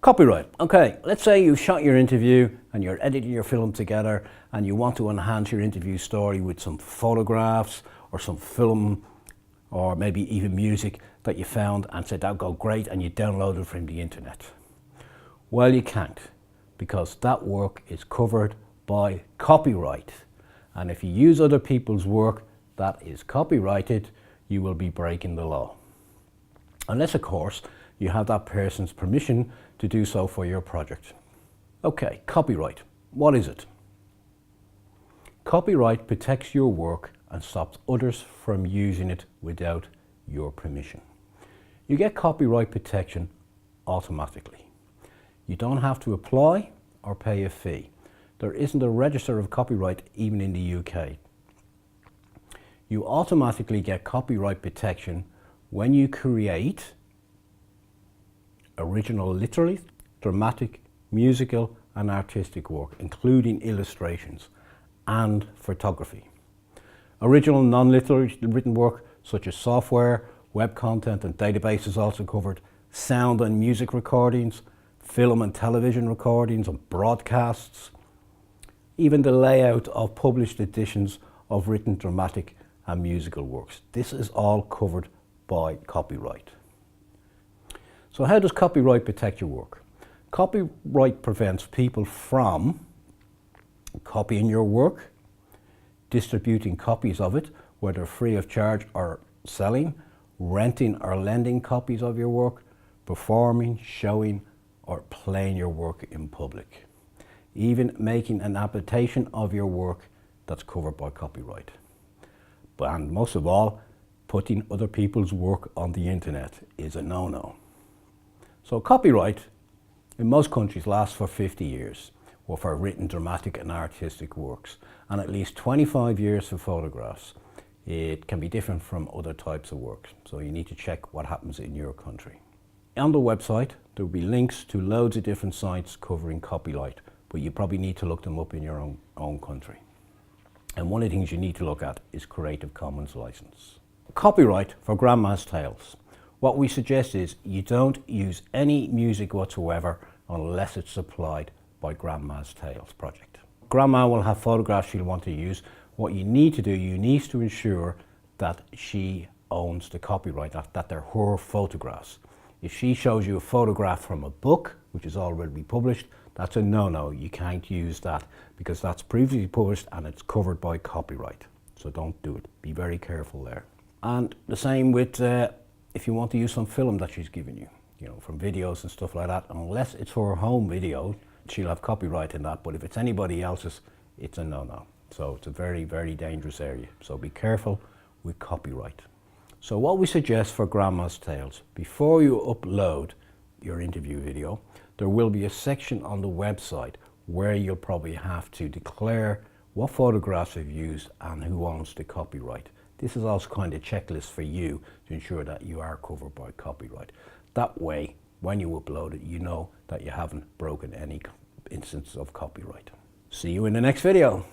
Copyright. Okay, let's say you've shot your interview and you're editing your film together and you want to enhance your interview story with some photographs or some film or maybe even music that you found and said that'll go great, and you download it from the internet. Well, you can't, because that work is covered by copyright. And if you use other people's work that is copyrighted, you will be breaking the law. Unless, of course, you have that person's permission to do so for your project. Okay, copyright. What is it? Copyright protects your work and stops others from using it without your permission. You get copyright protection automatically. You don't have to apply or pay a fee. There isn't a register of copyright even in the UK. You automatically get copyright protection when you create original literary, dramatic, musical and artistic work, including illustrations and photography. Original non-literary written work such as software, web content and databases also covered, sound and music recordings, film and television recordings and broadcasts, even the layout of published editions of written dramatic and musical works. This is all covered by copyright. So how does copyright protect your work? Copyright prevents people from copying your work, distributing copies of it, whether free of charge or selling, renting or lending copies of your work, performing, showing or playing your work in public, even making an adaptation of your work that's covered by copyright. And most of all, putting other people's work on the internet is a no-no. So copyright in most countries lasts for 50 years, or for written dramatic and artistic works, and at least 25 years for photographs. It can be different from other types of works, so you need to check what happens in your country. On the website, there will be links to loads of different sites covering copyright, but you probably need to look them up in your own country. And one of the things you need to look at is Creative Commons license. Copyright for Grandma's Tales. What we suggest is you don't use any music whatsoever unless it's supplied by Grandma's Tales project. Grandma will have photographs she'll want to use. What you need to do, you need to ensure that she owns the copyright, that they're her photographs. If she shows you a photograph from a book, which is already published, that's a no-no. You can't use that because that's previously published and it's covered by copyright. So don't do it. Be very careful there. And the same with if you want to use some film that she's given you, from videos and stuff like that, unless it's her home video, she'll have copyright in that. But if it's anybody else's, it's a no-no. So it's a very, very dangerous area. So be careful with copyright. So what we suggest for Grandma's Tales, before you upload your interview video, there will be a section on the website where you'll probably have to declare what photographs you've used and who owns the copyright. This is also kind of a checklist for you to ensure that you are covered by copyright. That way, when you upload it, you know that you haven't broken any instance of copyright. See you in the next video.